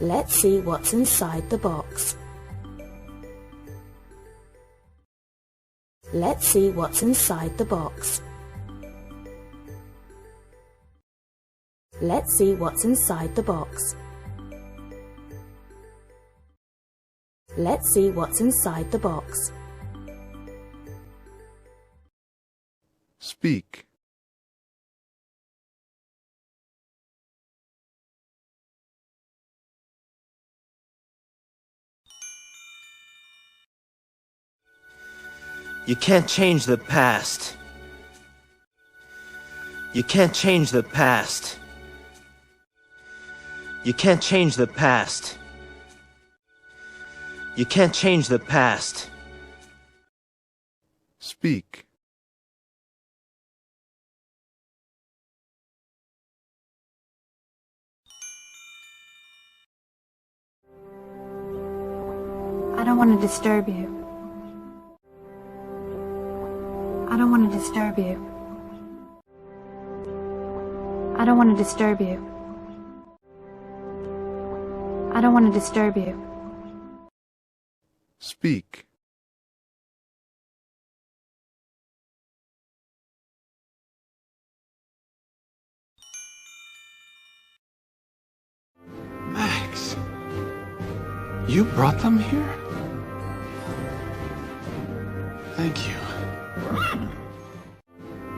Let's see what's inside the box. Let's see what's inside the box. Let's see what's inside the box. Let's see what's inside the box. Speak. You can't change the past. You can't change the past. You can't change the past. You can't change the past. Speak. I don't want to disturb you. I don't want to disturb you. I don't want to disturb you. I don't want to disturb you. Speak. Max, you brought them here? Thank you.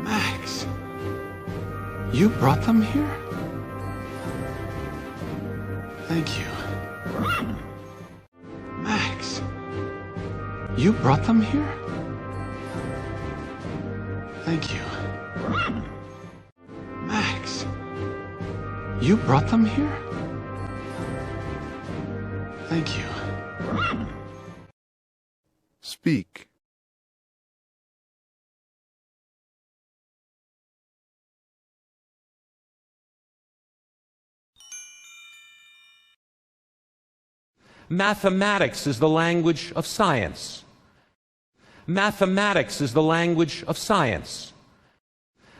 Max, you brought them here? Thank you. Max, you brought them here? Thank you. Max, you brought them here? Thank you. Speak. Mathematics is the language of science. Mathematics is the language of science.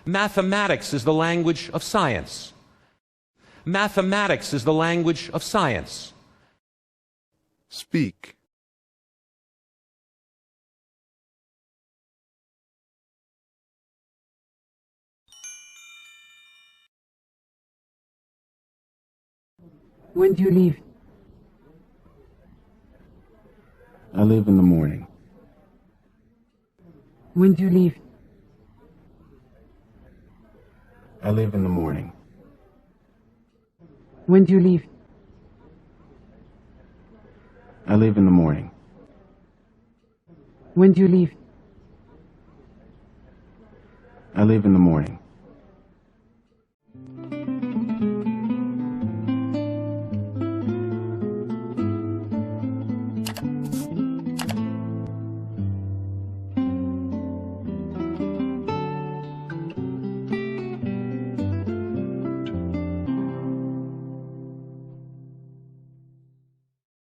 Mathematics is the language of science. Mathematics is the language of science. Speak. When do you leave? I leave in the morning. When do you leave? I leave in the morning. When do you leave? I leave in the morning. When do you leave? I leave in the morning.